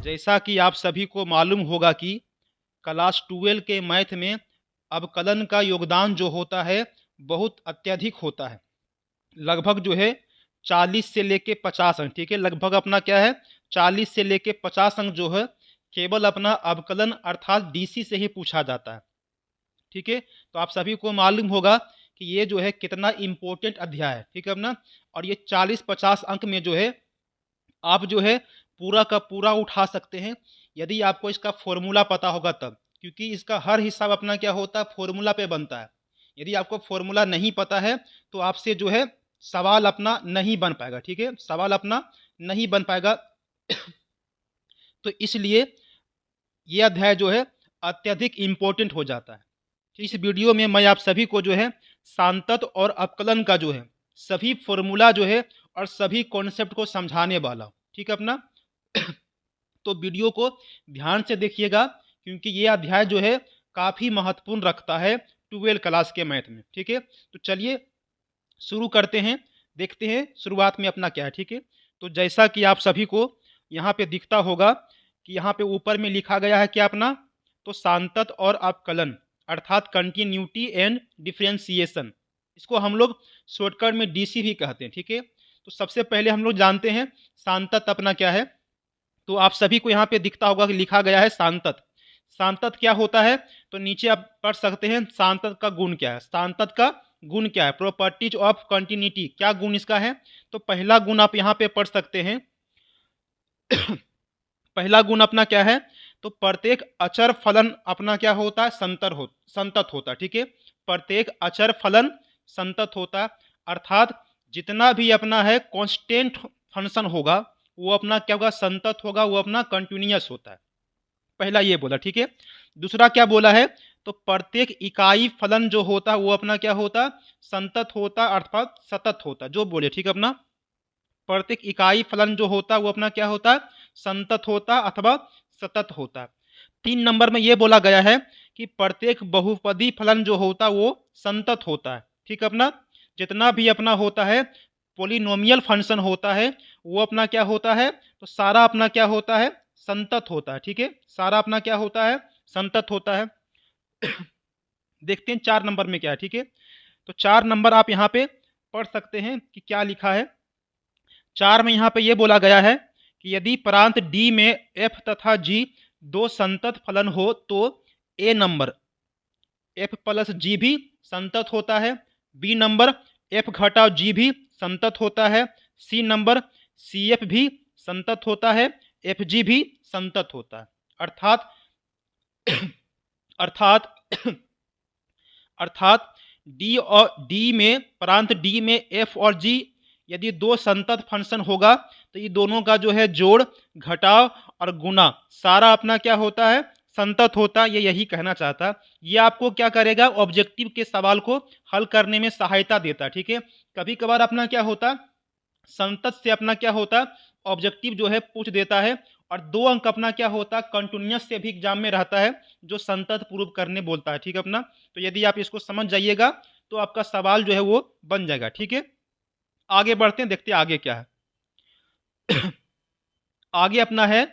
जैसा कि आप सभी को मालूम होगा कि क्लास 12 के मैथ में अवकलन का योगदान जो होता है बहुत अत्यधिक होता है। लगभग जो है 40 से लेके 50 अंक, ठीक है। लगभग अपना क्या है 40 से लेके 50 अंक जो है केवल अपना अवकलन अर्थात डीसी से ही पूछा जाता है, ठीक है। तो आप सभी को मालूम होगा कि ये जो है कितना इम्पोर्टेंट अध्याय है, ठीक है अपना। और ये 40-50 अंक में जो है आप जो है पूरा का पूरा उठा सकते हैं यदि आपको इसका फॉर्मूला पता होगा तब, क्योंकि इसका हर हिसाब अपना क्या होता है फॉर्मूला पे बनता है। यदि आपको फॉर्मूला नहीं पता है तो आपसे जो है सवाल अपना नहीं बन पाएगा, ठीक है, सवाल अपना नहीं बन पाएगा। तो इसलिए ये अध्याय जो है अत्यधिक इम्पोर्टेंट हो जाता है। तो इस वीडियो में मैं आप सभी को जो है सांतत और अवकलन का जो है सभी फॉर्मूला जो है और सभी कॉन्सेप्ट को समझाने वाला हूँ, ठीक है अपना। तो वीडियो को ध्यान से देखिएगा क्योंकि ये अध्याय जो है काफ़ी महत्वपूर्ण रखता है 12 क्लास के मैथ में, ठीक है। तो चलिए शुरू करते हैं, देखते हैं शुरुआत में अपना क्या है, ठीक है। तो जैसा कि आप सभी को यहाँ पे दिखता होगा कि यहाँ पे ऊपर में लिखा गया है क्या अपना, तो सांतत और अवकलन अर्थात कंटिन्यूटी एंड डिफरेंशिएशन, इसको हम लोग शॉर्टकट में डीसी भी कहते हैं, ठीक है। तो सबसे पहले हम लोग जानते हैं सांतत अपना क्या है। तो आप सभी को यहाँ पे दिखता होगा कि लिखा गया है सांतत। सांतत क्या होता है, तो नीचे आप पढ़ सकते हैं सांतत का गुण क्या है। सांतत का गुण क्या है, प्रॉपर्टीज ऑफ कंटिन्यूटी, क्या गुण इसका है। तो पहला गुण आप यहाँ पे पढ़ सकते हैं पहला गुण अपना क्या है, तो प्रत्येक अचर फलन अपना क्या होता है संतत होता है, ठीक है। प्रत्येक अचर फलन संतत होता है अर्थात जितना भी अपना है कांस्टेंट फंक्शन होगा वो अपना क्या होगा संतत होगा, वो अपना कंटिन्यूअस होता है। पहला ये बोला, ठीक है। दूसरा क्या बोला है, तो प्रत्येक इकाई फलन जो होता है वो अपना क्या होता संतत होता अर्थात सतत होता, जो बोले, ठीक है अपना। प्रत्येक इकाई फलन जो होता है वो अपना क्या होता है संतत होता अथवा सतत होता है। 3 नंबर में ये बोला गया है कि प्रत्येक बहुपदी फलन जो होता है वो संतत होता है, ठीक है अपना। जितना भी अपना होता है पोलिनोमियल फंक्शन होता है वो अपना क्या होता है, तो सारा अपना क्या होता है संतत होता है, ठीक है। सारा अपना क्या होता है संतत होता है। देखते हैं 4 नंबर में क्या है, ठीक है। तो 4 नंबर आप यहाँ पे पढ़ सकते हैं कि क्या लिखा है। 4 में यहाँ पे ये बोला गया है कि यदि प्रांत डी में एफ तथा जी दो संतत फलन हो तो ए नंबर एफ प्लस जी भी संतत होता है, बी नंबर एफ घटाव जी भी संतत होता है, सी नंबर सी एफ भी संतत होता है, एफ जी भी संतत होता है। अर्थात अर्थात अर्थात डी में प्रांत डी में एफ और जी यदि दो संतत फंक्शन होगा तो ये दोनों का जो है जोड़ घटाव और गुना सारा अपना क्या होता है संतत होता, ये यही कहना चाहता। ये आपको क्या करेगा ऑब्जेक्टिव के सवाल को हल करने में सहायता देता, ठीक है। कभी कभार अपना क्या होता संतत से अपना क्या होता ऑब्जेक्टिव जो है पूछ देता है, और 2 अंक अपना क्या होता कंटिन्यूअस से भी एग्जाम में रहता है जो संतत प्रूव करने बोलता है, ठीक है अपना। तो यदि आप इसको समझ जाइएगा तो आपका सवाल जो है वो बन जाएगा, ठीक है। आगे बढ़ते हैं, देखते हैं आगे क्या है। आगे अपना है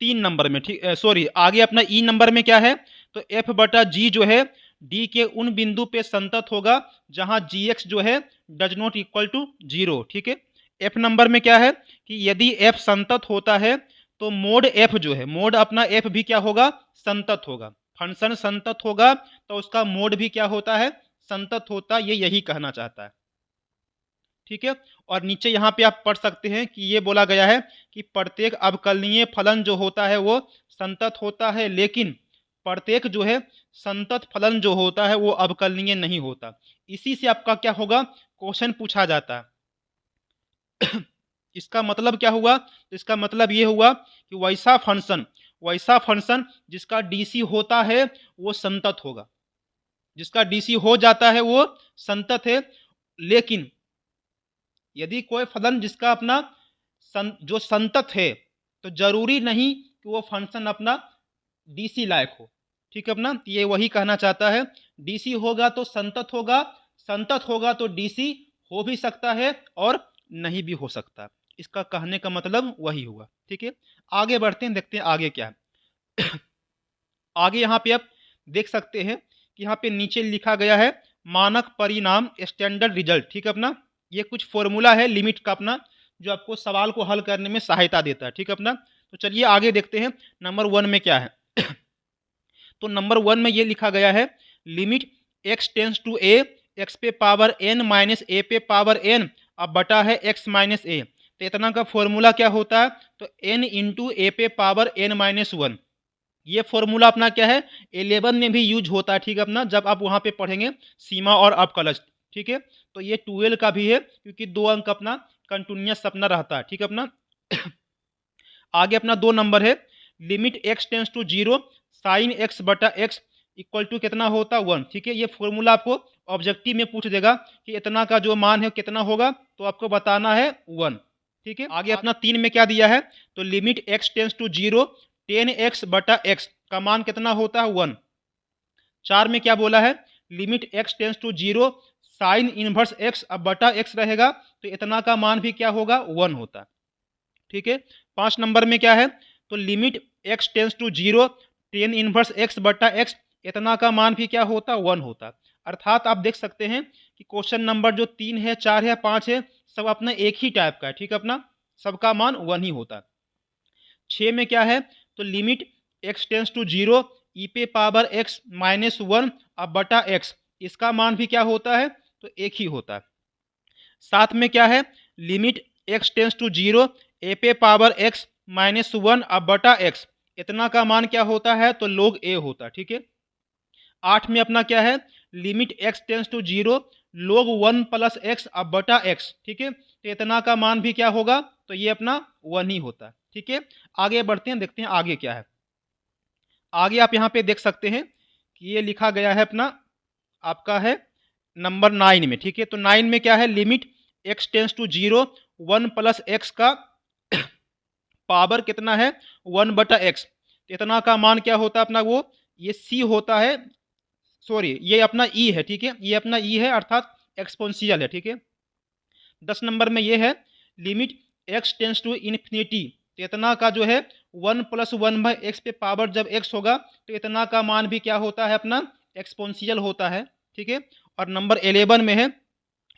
3 नंबर में, ठीक सॉरी आगे अपना ई नंबर में क्या है, तो एफ बटा जी जो है डी के उन बिंदु पे संतत होगा जहां जी एक्स जो है डज नॉट इक्वल टू 0, ठीक है। एफ नंबर में क्या है कि यदि एफ संतत होता है तो मोड एफ जो है मोड अपना एफ भी क्या होगा संतत होगा। फंक्शन संतत होगा तो उसका मोड भी क्या होता है संतत होता, ये यही कहना चाहता है, ठीक है। और नीचे यहाँ पे आप पढ़ सकते हैं कि ये बोला गया है कि प्रत्येक अवकलनीय फलन जो होता है वो संतत होता है, लेकिन प्रत्येक जो है संतत फलन जो होता है वो अवकलनीय नहीं होता। इसी से आपका क्या होगा क्वेश्चन पूछा जाता है। इसका मतलब क्या हुआ, तो इसका मतलब ये हुआ कि वैसा फंक्शन जिसका डीसी होता है वो संतत होगा, जिसका डीसी हो जाता है वो संतत है। लेकिन यदि कोई फलन जिसका अपना जो संतत है तो जरूरी नहीं कि वो फंक्शन अपना डीसी लायक हो, ठीक है अपना। ये वही कहना चाहता है डीसी होगा तो संतत होगा तो डीसी हो भी सकता है और नहीं भी हो सकता, इसका कहने का मतलब वही हुआ। ठीक है, आगे बढ़ते हैं, देखते हैं आगे क्या है। आगे यहाँ पे आप देख सकते हैं कि यहाँ पे नीचे लिखा गया है मानक परिणाम स्टैंडर्ड रिजल्ट। ठीक है अपना, ये कुछ फॉर्मूला है लिमिट का अपना, जो आपको सवाल को हल करने में सहायता देता है। ठीक है अपना, तो चलिए आगे देखते हैं नंबर 1 में क्या है। तो नंबर 1 में ये लिखा गया है limit x tends to a, x पे पावर एन माइनस ए पे पावर एन, अब बटा है एक्स माइनस ए। तो इतना का फॉर्मूला क्या होता है, तो एन इंटू ए पे पावर एन माइनस 1। ये फॉर्मूला अपना क्या है, 11 में भी यूज होता है। ठीक है अपना, जब आप वहां पे पढ़ेंगे सीमा और अपकलज। ठीक है, तो ये 12 का भी है, क्योंकि 2 अंक अपना कंटिन्यूस अपना रहता है। ठीक है अपना, आगे अपना 2 नंबर है limit x tends to 0 sine x बटा एक्स इक्वल टू कितना होता है 1। ठीक है, ये फॉर्मूला आपको ऑब्जेक्टिव में पूछ देगा कि इतना का जो मान है कितना होगा, तो आपको बताना है 1। ठीक है, आगे अपना 3 में क्या दिया है, तो limit x tends to 0 tan x बटा एक्स का मान कितना होता है 1। 4 में क्या बोला है, limit x tends to 0 sine inverse x, अब बटा एक्स रहेगा तो इतना का मान भी क्या होगा 1 होता है। ठीक है, 5 नंबर में क्या है, तो limit x tends to 0 tan inverse x बटा एक्स, इतना का मान भी क्या होता 1 होता। अर्थात आप देख सकते हैं कि क्वेश्चन नंबर जो 3 है, 4 है, 5 है, सब अपना एक ही टाइप का है। ठीक है अपना, सबका मान 1 ही होता है। 6 में क्या है, तो लिमिट एक्स टेंस टू 0 ई पे पावर एक्स माइनस 1 अब बटा एक्स, इसका मान भी क्या होता है, तो एक ही होता है। 7 में क्या है, लिमिट एक्स टेंस टू 0 ए पे पावर एक्स माइनस 1 अब बटा एक्स, इतना का मान क्या होता है, तो log ए होता है। ठीक है, 8 में अपना क्या है, limit x tends to 0 log 1 plus x अब बटा एक्स। ठीक है, तो इतना का मान भी क्या होगा, तो ये अपना 1 ही होता है। ठीक है, आगे बढ़ते हैं, देखते हैं आगे क्या है। आगे आप यहाँ पे देख सकते हैं कि ये लिखा गया है अपना, आपका है नंबर 9 में। ठीक है, तो 9 में क्या है, limit x tends to 0 1 plus x का पावर कितना है 1 बटा एक्स, इतना का मान क्या होता है अपना, वो ये सी होता है, सॉरी ये अपना ई है। ठीक है, ये अपना ई है, अर्थात एक्सपोनेंशियल है। ठीक है, 10 नंबर में ये है limit x tends to infinity, तो इतना का जो है 1 प्लस 1 बाई एक्स पे पावर जब एक्स होगा, तो इतना का मान भी क्या होता है अपना एक्सपोनेंशियल होता है। ठीक है, और नंबर 11 में है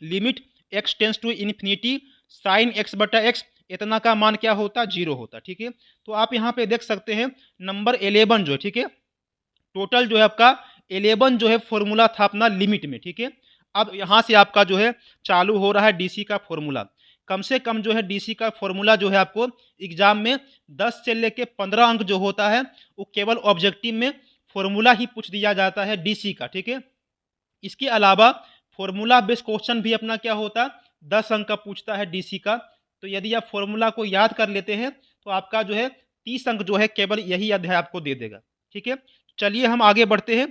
limit x tends to infinity sine x बटा एक्स, इतना का मान क्या होता, 0 होता। ठीक है, तो आप यहाँ पे देख सकते हैं नंबर 11 जो है, ठीक है, टोटल जो है आपका 11 जो है फॉर्मूला था अपना लिमिट में। ठीक है, अब यहाँ से आपका जो है चालू हो रहा है डीसी का फॉर्मूला। कम से कम जो है डीसी का फॉर्मूला जो है आपको एग्जाम में 10 से लेके 15 अंक जो होता है, वो केवल ऑब्जेक्टिव में फॉर्मूला ही पूछ दिया जाता है डीसी का। ठीक है, इसके अलावा फॉर्मूला बेस्ड क्वेश्चन भी अपना क्या होता है 10 अंक का पूछता है डीसी का। तो यदि आप फॉर्मूला को याद कर लेते हैं तो आपका जो है 30 अंक जो है केवल यही अध्याय आपको दे देगा। ठीक है, चलिए हम आगे बढ़ते हैं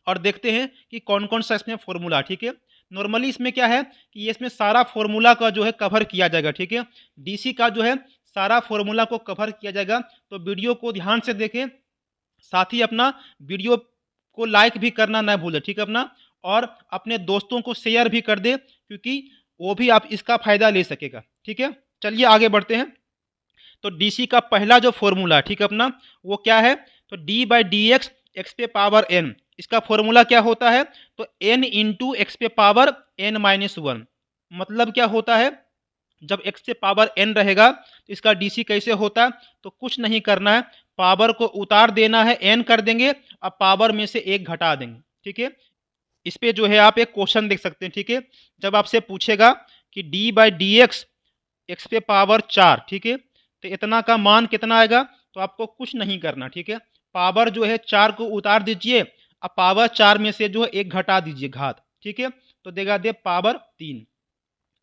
और देखते हैं कि कौन कौन सा इसमें फॉर्मूला। ठीक है, नॉर्मली इसमें क्या है कि इसमें सारा फॉर्मूला का जो है कवर किया जाएगा। ठीक है, डीसी का जो है सारा फॉर्मूला को कवर किया जाएगा, तो वीडियो को ध्यान से देखें, साथ ही अपना वीडियो को लाइक भी करना ना भूलें। ठीक है अपना, और अपने दोस्तों को शेयर भी कर दे, क्योंकि वो भी आप इसका फायदा ले सकेगा। ठीक है, चलिए आगे बढ़ते हैं। तो डीसी का पहला जो फॉर्मूला है, ठीक है अपना, वो क्या है, तो d by d x x पे पावर एन, इसका फॉर्मूला क्या होता है, तो एन इंटू एक्स पे पावर एन माइनस 1। मतलब क्या होता है, जब x से पावर n रहेगा तो इसका डीसी कैसे होता है, तो कुछ नहीं करना है, पावर को उतार देना है, n कर देंगे, अब पावर में से 1 घटा देंगे। ठीक है, इस पे जो है आप एक क्वेश्चन देख सकते हैं। ठीक है, जब आपसे पूछेगा कि d by d x x पे पावर 4, ठीक है, तो इतना का मान कितना आएगा, तो आपको कुछ नहीं करना। ठीक है, पावर जो है 4 को उतार दीजिए, अब पावर 4 में से जो है 1 घटा दीजिए घात। ठीक है, तो देगा दे पावर 3,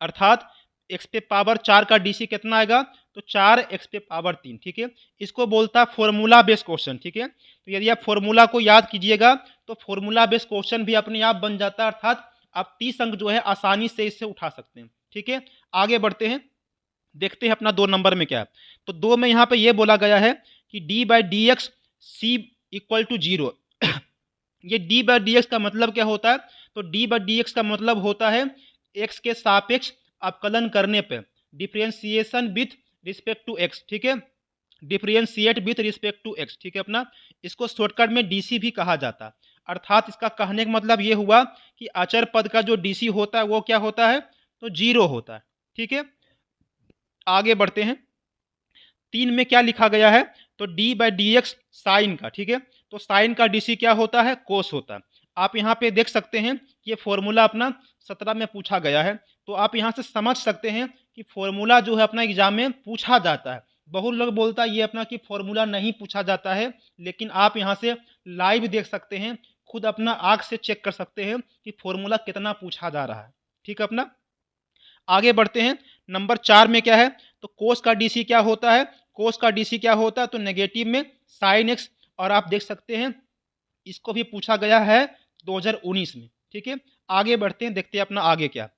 अर्थात एक्स पे पावर 4 का डीसी कितना आएगा, तो 4 एक्स पे पावर 3। ठीक है, इसको बोलता है फॉर्मूला बेस्ड क्वेश्चन। ठीक है, तो यदि आप फॉर्मूला को याद कीजिएगा तो फॉर्मूला बेस्ड क्वेश्चन भी अपने आप बन जाता है, अर्थात आप 30 अंक जो है आसानी से इससे उठा सकते हैं। ठीक है, आगे बढ़ते हैं, देखते हैं अपना 2 नंबर में क्या है। तो 2 में यहाँ पे ये बोला गया है कि d by d x c equal to 0। ये डी बाई डी एक्स का मतलब क्या होता है, तो डी बाई डी एक्स का मतलब होता है एक्स के सापेक्ष अवकलन करने पे differentiation with respect to x, ठीक है, differentiate with respect to x, ठीक है अपना। इसको शॉर्टकट में डीसी भी कहा जाता है। अर्थात इसका कहने का मतलब ये हुआ कि अचर पद का जो डीसी होता है वो क्या होता है, तो 0 होता है, ठीक है। आगे बढ़ते हैं। 3 में क्या लिखा गया है, तो d by d x sine का, ठीक है, तो साइन का डीसी क्या होता है, कोस होता है। आप यहाँ पे देख सकते हैं कि ये फॉर्मूला अपना 17 में पूछा गया है, तो आप यहाँ से समझ सकते हैं कि फॉर्मूला जो है अपना एग्जाम में पूछा जाता है। बहुत लोग बोलता है ये अपना कि फॉर्मूला नहीं पूछा जाता है, लेकिन आप यहाँ से लाइव देख सकते हैं, खुद अपना आँख से चेक कर सकते हैं कि फॉर्मूला कितना पूछा जा रहा है, ठीक है अपना। आगे बढ़ते हैं। नंबर 4 में क्या है, तो कोस का डीसी क्या होता है, कोस का डीसी क्या होता है, तो नेगेटिव में साइन एक्स। और आप देख सकते हैं इसको भी पूछा गया है 2019 में, ठीक है। आगे बढ़ते हैं, देखते हैं अपना आगे क्या।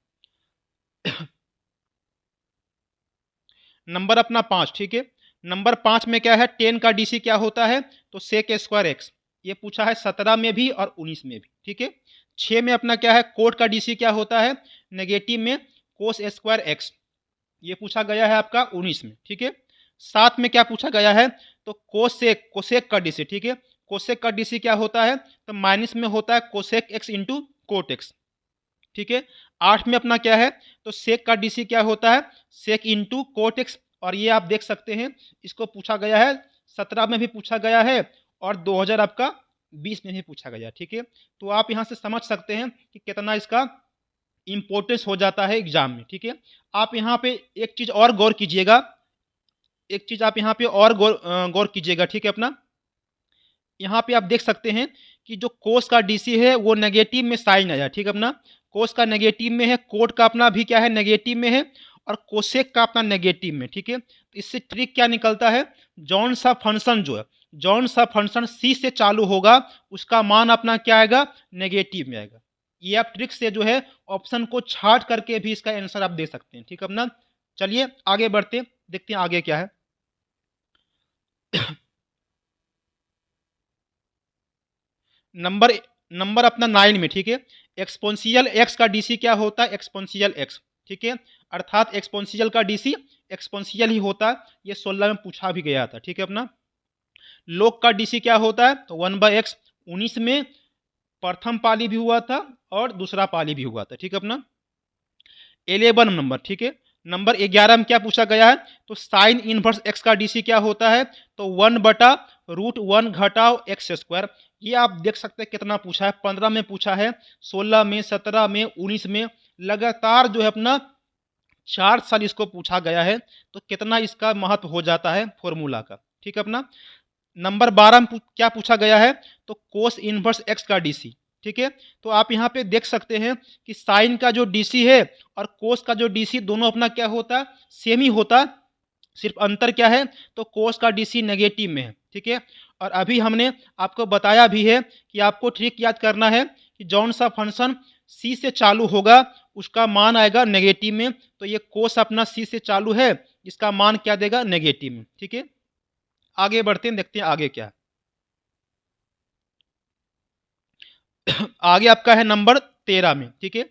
नंबर अपना 5, ठीक है। नंबर 5 में क्या है, 10 का डीसी क्या होता है, तो सेक स्क्वायर एक्स। ये पूछा है 17 में भी और 19 में भी, ठीक है। 6 में अपना क्या है, कोट का डीसी क्या होता है, नेगेटिव में कोस स्क्वायर एक्स। ये पूछा गया है आपका 19 में, ठीक है। 7 में क्या पूछा गया है, तो कोसेक, कोसेक का डीसी, ठीक है। कोसेक का डीसी क्या होता है, तो माइनस में होता है cosec x into cot x, ठीक है। 8 में अपना क्या है, तो सेक का डीसी क्या होता है, सेक इंटू कोट एक्स। और ये आप देख सकते हैं इसको पूछा गया है 17 में भी पूछा गया है और 2000 आपका 20 में भी पूछा गया, ठीक है। तो आप यहाँ से समझ सकते हैं कि कितना इसका इंपॉर्टेंस हो जाता है एग्जाम में, ठीक है। आप यहाँ पे एक चीज और गौर कीजिएगा, एक चीज आप यहाँ पे और गौर कीजिएगा, ठीक है अपना। यहाँ पे आप देख सकते हैं कि जो कोस का डीसी है वो नेगेटिव में साइन आया, ठीक है अपना। कोस का नेगेटिव में है, कोट का अपना भी क्या है, नेगेटिव में है, और कोसेक का अपना नेगेटिव में, ठीक है। तो इससे ट्रिक क्या निकलता है, जौन सा फंक्शन जो है, जौन सा फंक्शन सी से चालू होगा उसका मान अपना क्या आएगा, नेगेटिव में आएगा। ये आप ट्रिक से जो है ऑप्शन को छाट करके भी इसका आंसर आप दे सकते हैं, ठीक है अपना। चलिए आगे बढ़ते, देखते हैं आगे क्या है। नंबर नंबर अपना 9 में, ठीक है। एक्सपोनेंशियल एक्स का डीसी क्या होता है, एक्सपोनेंशियल एक्स, ठीक है। अर्थात एक्सपोनेंशियल का डीसी एक्सपोनेंशियल ही होता है। ये 16 में पूछा भी गया था, ठीक है अपना। लोग का डीसी क्या होता है, तो 1/x। 19 में प्रथम पाली भी हुआ था और दूसरा पाली भी हुआ था, ठीक है अपना। 11 नंबर, ठीक है। नंबर 11 में क्या पूछा गया है, तो साइन इनवर्स एक्स का डीसी क्या होता है, तो 1/√1 घटाओ एक्स स्क्वायर। ये आप देख सकते हैं कितना पूछा है, 15 में पूछा है, 16 में, 17 में, 19 में, लगातार जो है अपना 4 साल इसको पूछा गया है। तो कितना इसका महत्व हो जाता है फॉर्मूला का, ठीक है अपना। नंबर 12 में क्या पूछा गया है, तो कोस इनवर्स एक्स का डीसी, ठीक है। तो आप यहाँ पे देख सकते हैं कि साइन का जो डीसी है और कोस का जो डीसी दोनों अपना क्या होता है, सेम ही होता, सिर्फ अंतर क्या है, तो कोस का डीसी नेगेटिव में है, ठीक है। और अभी हमने आपको बताया भी है कि आपको ट्रिक याद करना है कि जौन सा फंक्शन सी से चालू होगा उसका मान आएगा नेगेटिव में। तो ये कोस अपना सी से चालू है, इसका मान क्या देगा, नेगेटिव में, ठीक है। आगे बढ़ते हैं, देखते हैं आगे क्या। आगे आपका है नंबर 13 में, ठीक है।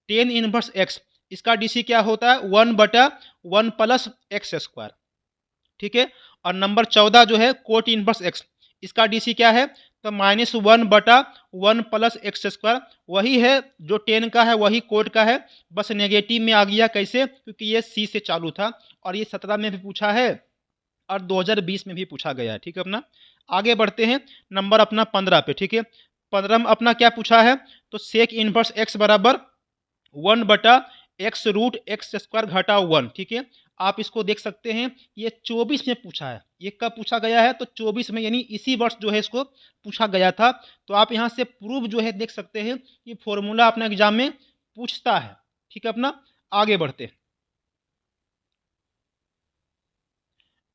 10 इनवर्स एक्स, इसका डीसी क्या होता है, 1/1 प्लस एक्स स्क्वायर, ठीक है। और नंबर 14 जो है कोट इनवर्स एक्स, इसका डीसी क्या है, तो -1/1 प्लस एक्स स्क्वायर। वही है जो 10 का है, वही कोट का है, बस नेगेटिव में आ गया। कैसे, क्योंकि ये सी से चालू था और ये 17 में भी पूछा है और 2020 में भी पूछा गया है, ठीक है अपना। आगे बढ़ते हैं, नंबर अपना 15 पे, ठीक है। 15 में अपना क्या पूछा है, तो सेक इनवर्स एक्स बराबर 1/x√x² घटाओ 1, ठीक है। आप इसको देख सकते हैं, ये 24 में पूछा है। ये कब पूछा गया है, तो 24 में, यानी इसी वर्ष जो है इसको पूछा गया था। तो आप यहाँ से प्रूफ जो है देख सकते हैं कि फॉर्मूला अपना एग्जाम में पूछता है, ठीक है अपना। आगे बढ़ते हैं,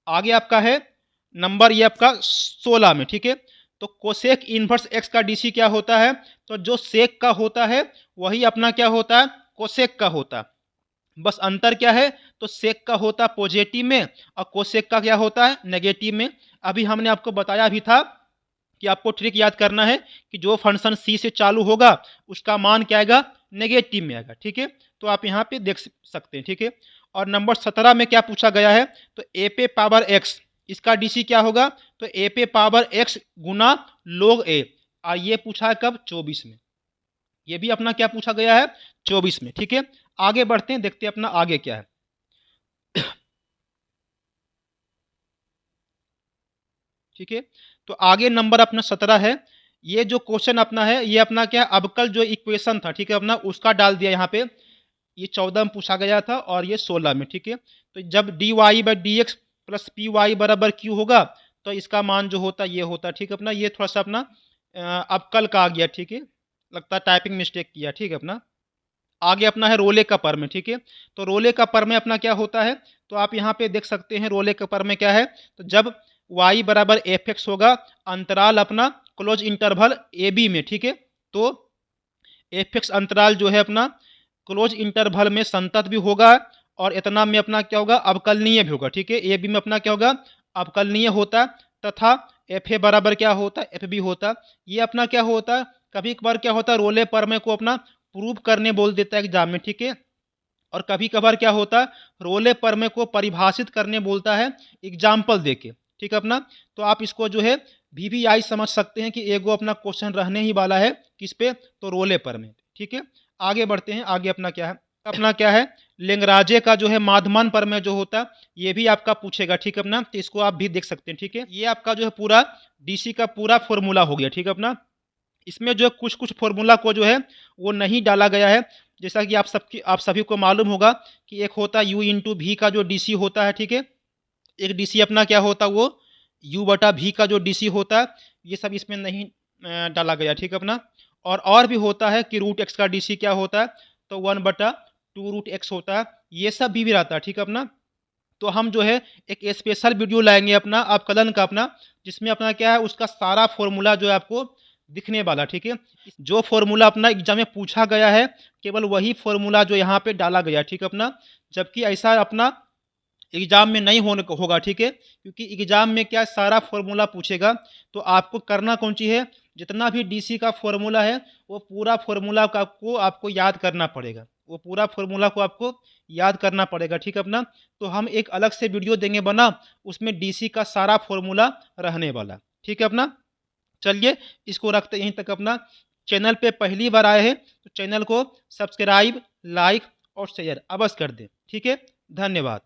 आगे आपका है नंबर ये आपका 16 में, ठीक है। तो कोसेक इनवर्स एक्स का डीसी क्या होता है, तो जो सेक का होता है वही अपना क्या होता है, कोसेक का होता है। बस अंतर क्या है, तो सेक का होता पॉजिटिव में और कोसेक का क्या होता है, नेगेटिव में। अभी हमने आपको बताया भी था कि आपको ट्रिक याद करना है कि जो फंक्शन सी से चालू होगा उसका मान क्या आएगा, नेगेटिव में आएगा, ठीक है। तो आप यहाँ पे देख सकते हैं, ठीक है। और नंबर 17 में क्या पूछा गया है, तो ए पे पावर एक्स, इसका डीसी क्या होगा, तो ए पे पावर एक्स गुना log ए। और ये पूछा है कब, 24 में। ये भी अपना क्या पूछा गया है, 24 में। ठीक है, आगे बढ़ते हैं, देखते हैं अपना आगे क्या है। ठीक है, तो आगे नंबर अपना 17 है। ये जो क्वेश्चन अपना है, ये अपना क्या है, अबकल जो इक्वेशन था, ठीक है, अपना उसका डाल दिया यहाँ पे। ये 14 में पूछा गया था और ये 16 में। ठीक है, तो जब d y by d x plus p y बराबर क्यू होगा, तो इसका मान जो होता ये होता। ठीक है, अपना ये थोड़ा सा अपना अबकल का आ गया। ठीक है, लगता है टाइपिंग मिस्टेक किया। ठीक है, अपना आगे अपना है रोले का पर में। ठीक है, तो रोले का पर में अपना क्या होता है, तो आप यहाँ पे देख सकते हैं रोले का पर में क्या है, तो जब y बराबर एफ एक्स होगा, अंतराल अपना क्लोज इंटरवल ए बी में। ठीक है, तो एफ एक्स अंतराल जो है अपना क्लोज इंटरवल में संतत भी होगा, और इतना में अपना क्या होगा, अवकलनीय भी होगा। ठीक है, ए बी में अपना क्या होगा, अवकलनीय होता, तथा एफ ए बराबर क्या होता, एफ बी होता। ये अपना क्या होता, कभी कभार क्या होता, रोले परमे को अपना प्रूव करने बोल देता है एग्जाम में। ठीक है, और कभी कभार क्या होता है, रोले परमे को परिभाषित करने बोलता है एग्जाम्पल देके। ठीक है अपना, तो आप इसको जो है वीवीआई समझ सकते हैं कि एगो अपना क्वेश्चन रहने ही वाला है किस पे, तो रोले परमे। ठीक है, आगे बढ़ते हैं, आगे अपना क्या है, अपना क्या है, लेंगराजे का जो है माधमान परमेय जो होता है, ये भी आपका पूछेगा। ठीक है अपना, तो इसको आप भी देख सकते हैं। ठीक है, ये आपका जो है पूरा डीसी का पूरा फॉर्मूला हो गया। ठीक है अपना, इसमें जो है कुछ कुछ फॉर्मूला को जो है वो नहीं डाला गया है। जैसा कि आप सभी को मालूम होगा कि एक होता है यू इंटू वी का जो डीसी होता है। ठीक है, एक डीसी अपना क्या होता है, वो यू बटा वी का जो डीसी होता है, ये सब इसमें नहीं डाला गया। ठीक है अपना, और भी होता है कि रूट एक्स का डीसी क्या होता है, तो 1/2 रूट एक्स होता है, ये सब भी रहता है। ठीक है अपना, तो हम जो है एक स्पेशल वीडियो लाएंगे अपना अवकलन का अपना, जिसमें अपना क्या है, उसका सारा फॉर्मूला जो है आपको दिखने वाला। ठीक है, जो फॉर्मूला अपना एग्जाम में पूछा गया है, केवल वही फॉर्मूला जो यहाँ पे डाला गया। ठीक है अपना, जबकि ऐसा अपना एग्जाम में नहीं होने को होगा। ठीक है, क्योंकि एग्जाम में क्या सारा फॉर्मूला पूछेगा, तो आपको करना कौन सी है, जितना भी डीसी का फॉर्मूला है, वो पूरा फॉर्मूला का आपको याद करना पड़ेगा, वो पूरा फॉर्मूला को आपको याद करना पड़ेगा। ठीक है अपना, तो हम एक अलग से वीडियो देंगे बना, उसमें डीसी का सारा फॉर्मूला रहने वाला। ठीक है अपना, चलिए इसको रखते यहीं तक अपना। चैनल पे पहली बार आए हैं तो चैनल को सब्सक्राइब, लाइक और शेयर अवश्य कर दें। ठीक है, धन्यवाद।